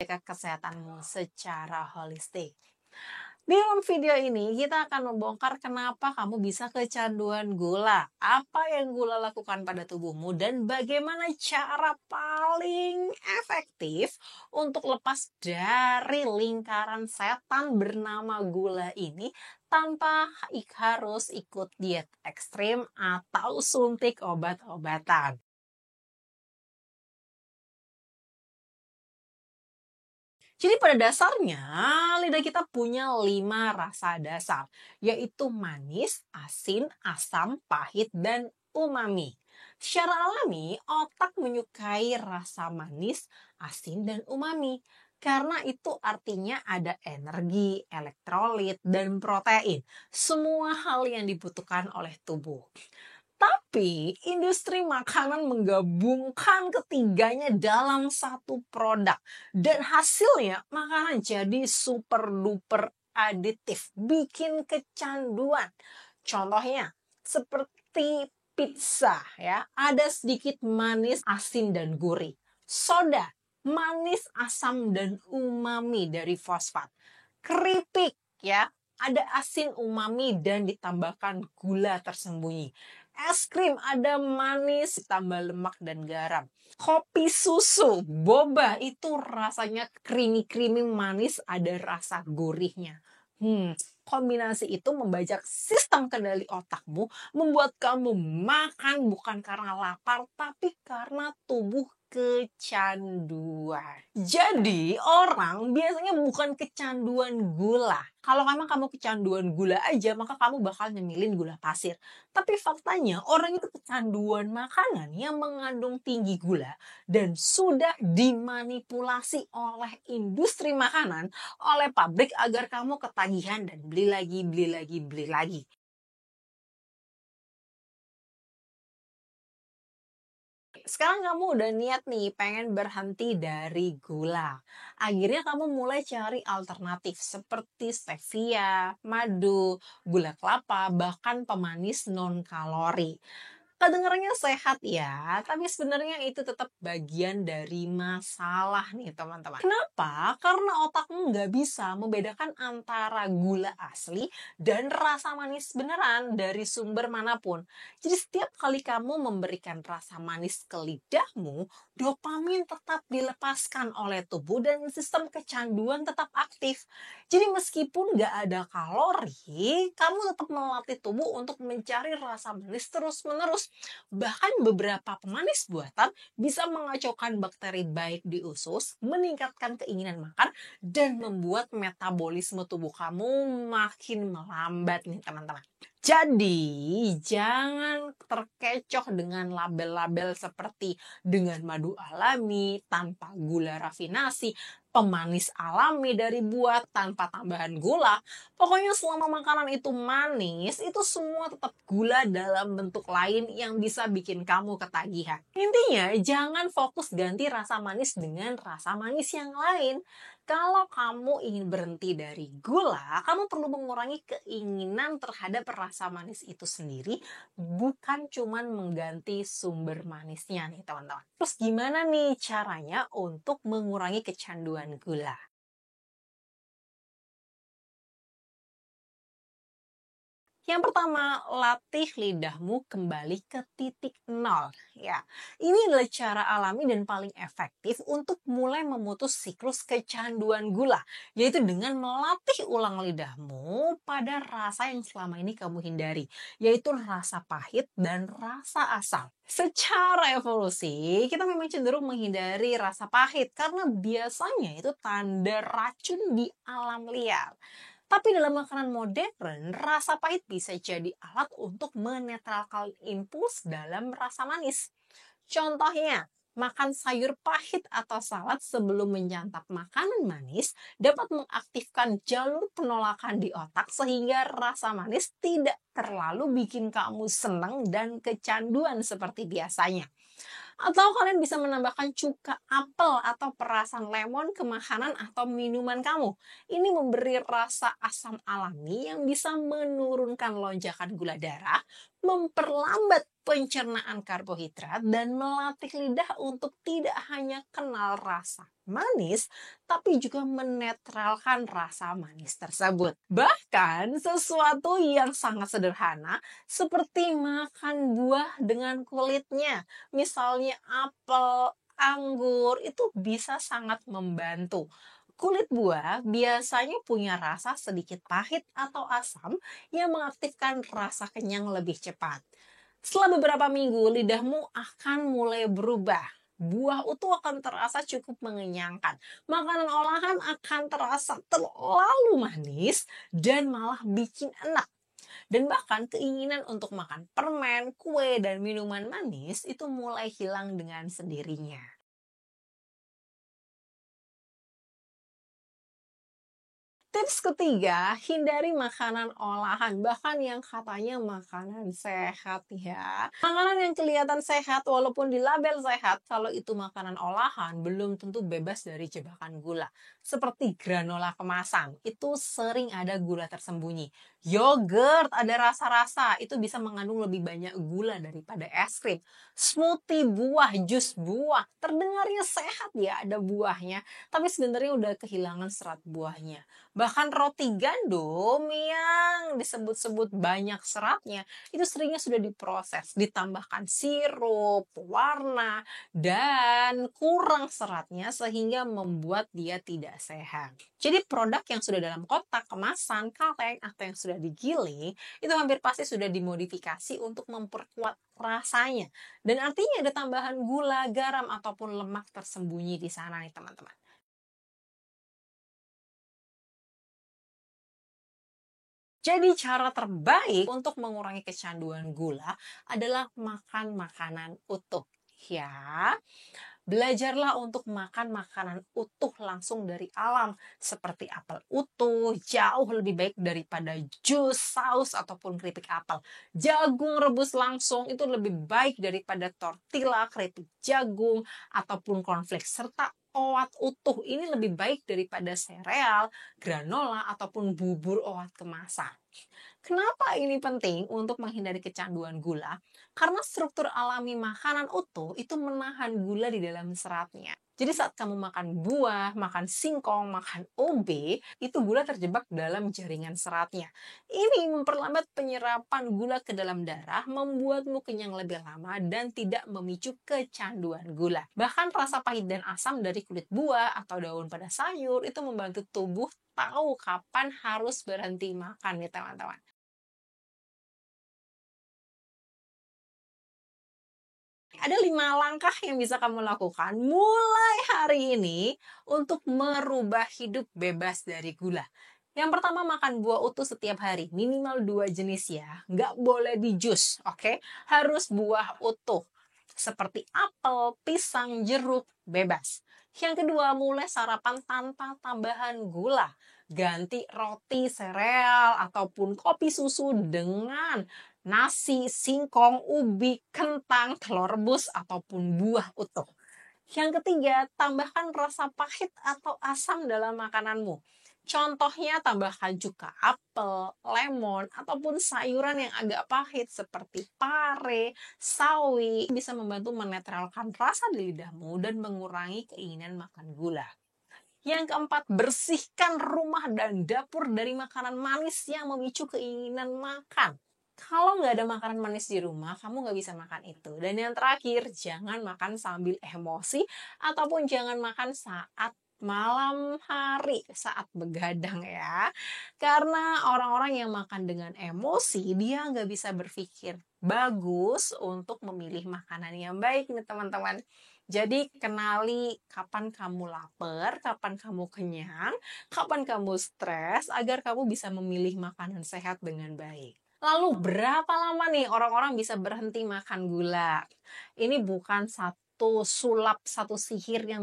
menjaga kesehatanmu secara holistik. Di dalam video ini kita akan membongkar kenapa kamu bisa kecanduan gula, apa yang gula lakukan pada tubuhmu, dan bagaimana cara paling efektif untuk lepas dari lingkaran setan bernama gula ini tanpa harus ikut diet ekstrim atau suntik obat-obatan. Jadi pada dasarnya lidah kita punya 5 rasa dasar, yaitu manis, asin, asam, pahit, dan umami. Secara alami, otak menyukai rasa manis, asin, dan umami. Karena itu artinya ada energi, elektrolit, dan protein. Semua hal yang dibutuhkan oleh tubuh. Tapi industri makanan menggabungkan ketiganya dalam satu produk. Dan hasilnya makanan jadi super duper aditif. Bikin kecanduan. Contohnya seperti pizza ya. Ada sedikit manis, asin, dan gurih. Soda, manis, asam, dan umami dari fosfat. Keripik ya. Ada asin, umami, dan ditambahkan gula tersembunyi. Es krim ada manis ditambah lemak dan garam. Kopi susu, boba itu rasanya creamy manis, ada rasa gurihnya. Kombinasi itu membajak sistem kendali otakmu, membuat kamu makan bukan karena lapar, tapi karena tubuh kecanduan. Jadi orang biasanya bukan kecanduan gula. Kalau memang kamu kecanduan gula aja, maka kamu bakal nyemilin gula pasir. Tapi faktanya orang itu kecanduan makanan yang mengandung tinggi gula dan sudah dimanipulasi oleh industri makanan, oleh pabrik agar kamu ketagihan dan beli lagi. Sekarang kamu udah niat nih pengen berhenti dari gula. Akhirnya kamu mulai cari alternatif seperti stevia, madu, gula kelapa, bahkan pemanis non kalori. Kedengarannya sehat ya, tapi sebenarnya itu tetap bagian dari masalah nih teman-teman. Kenapa? Karena otakmu nggak bisa membedakan antara gula asli dan rasa manis beneran dari sumber manapun. Jadi setiap kali kamu memberikan rasa manis ke lidahmu, dopamin tetap dilepaskan oleh tubuh dan sistem kecanduan tetap aktif. Jadi meskipun nggak ada kalori, kamu tetap melatih tubuh untuk mencari rasa manis terus-menerus. Bahkan beberapa pemanis buatan bisa mengacaukan bakteri baik di usus, meningkatkan keinginan makan, dan membuat metabolisme tubuh kamu makin melambat nih teman-teman. Jadi, jangan terkecoh dengan label-label seperti dengan madu alami, tanpa gula rafinasi, pemanis alami dari buah tanpa tambahan gula. Pokoknya selama makanan itu manis, itu semua tetap gula dalam bentuk lain yang bisa bikin kamu ketagihan. Intinya, jangan fokus ganti rasa manis dengan rasa manis yang lain. Kalau kamu ingin berhenti dari gula, kamu perlu mengurangi keinginan terhadap rasa manis itu sendiri, bukan cuman mengganti sumber manisnya nih teman-teman. Terus gimana nih caranya untuk mengurangi kecanduan gula? Yang pertama, latih lidahmu kembali ke titik nol. Ya, ini adalah cara alami dan paling efektif untuk mulai memutus siklus kecanduan gula, yaitu dengan melatih ulang lidahmu pada rasa yang selama ini kamu hindari, yaitu rasa pahit dan rasa asam. Secara evolusi, kita memang cenderung menghindari rasa pahit karena biasanya itu tanda racun di alam liar. Tapi dalam makanan modern, rasa pahit bisa jadi alat untuk menetralkan impuls dalam rasa manis. Contohnya, makan sayur pahit atau salad sebelum menyantap makanan manis dapat mengaktifkan jalur penolakan di otak sehingga rasa manis tidak terlalu bikin kamu senang dan kecanduan seperti biasanya. Atau kalian bisa menambahkan cuka apel atau perasan lemon ke makanan atau minuman kamu. Ini memberi rasa asam alami yang bisa menurunkan lonjakan gula darah, memperlambat pencernaan karbohidrat dan melatih lidah untuk tidak hanya kenal rasa manis, tapi juga menetralkan rasa manis tersebut. Bahkan sesuatu yang sangat sederhana seperti makan buah dengan kulitnya, misalnya apel, anggur, itu bisa sangat membantu. Kulit buah biasanya punya rasa sedikit pahit atau asam yang mengaktifkan rasa kenyang lebih cepat. Setelah beberapa minggu, lidahmu akan mulai berubah. Buah utuh akan terasa cukup mengenyangkan. Makanan olahan akan terasa terlalu manis dan malah bikin enak. Dan bahkan keinginan untuk makan permen, kue, dan minuman manis itu mulai hilang dengan sendirinya. Tips ketiga, hindari makanan olahan, bahkan yang katanya makanan sehat ya. Makanan yang kelihatan sehat walaupun dilabel sehat, kalau itu makanan olahan belum tentu bebas dari jebakan gula. Seperti granola kemasan, itu sering ada gula tersembunyi. Yogurt ada rasa-rasa, itu bisa mengandung lebih banyak gula daripada es krim. Smoothie buah, jus buah, terdengarnya sehat ya ada buahnya, tapi sebenarnya udah kehilangan serat buahnya. Bahkan roti gandum yang disebut-sebut banyak seratnya, itu seringnya sudah diproses, ditambahkan sirup, warna, dan kurang seratnya sehingga membuat dia tidak sehat. Jadi produk yang sudah dalam kotak, kemasan, kaleng, atau yang sudah digiling, itu hampir pasti sudah dimodifikasi untuk memperkuat rasanya. Dan artinya ada tambahan gula, garam, ataupun lemak tersembunyi di sana nih teman-teman. Jadi cara terbaik untuk mengurangi kecanduan gula adalah makan makanan utuh. Ya, belajarlah untuk makan makanan utuh langsung dari alam seperti apel utuh, jauh lebih baik daripada jus, saus ataupun keripik apel. Jagung rebus langsung itu lebih baik daripada tortilla, keripik jagung ataupun cornflakes, serta oat utuh ini lebih baik daripada sereal, granola ataupun bubur oat kemasan. Kenapa ini penting untuk menghindari kecanduan gula? Karena struktur alami makanan utuh itu menahan gula di dalam seratnya. Jadi saat kamu makan buah, makan singkong, makan OB, itu gula terjebak dalam jaringan seratnya. Ini memperlambat penyerapan gula ke dalam darah, membuatmu kenyang lebih lama dan tidak memicu kecanduan gula. Bahkan rasa pahit dan asam dari kulit buah atau daun pada sayur itu membantu tubuh tahu kapan harus berhenti makan nih teman-teman. Ada 5 langkah yang bisa kamu lakukan mulai hari ini untuk merubah hidup bebas dari gula. Yang pertama, makan buah utuh setiap hari, minimal 2 jenis ya. Nggak boleh di jus, oke? Harus buah utuh. Seperti apel, pisang, jeruk, bebas. Yang kedua, mulai sarapan tanpa tambahan gula. Ganti roti, sereal, ataupun kopi susu dengan nasi, singkong, ubi, kentang, telur rebus, ataupun buah utuh. Yang ketiga, tambahkan rasa pahit atau asam dalam makananmu. Contohnya tambahkan cuka apel, lemon, ataupun sayuran yang agak pahit seperti pare, sawi. Bisa membantu menetralkan rasa di lidahmu dan mengurangi keinginan makan gula. Yang keempat, bersihkan rumah dan dapur dari makanan manis yang memicu keinginan makan. Kalau nggak ada makanan manis di rumah, kamu nggak bisa makan itu. Dan yang terakhir, jangan makan sambil emosi ataupun jangan makan saat malam hari, saat begadang ya. Karena orang-orang yang makan dengan emosi, dia nggak bisa berpikir bagus untuk memilih makanan yang baik nih teman-teman. Jadi kenali kapan kamu lapar, kapan kamu kenyang, kapan kamu stres, agar kamu bisa memilih makanan sehat dengan baik. Lalu berapa lama nih orang-orang bisa berhenti makan gula? Ini bukan satu sulap, satu sihir yang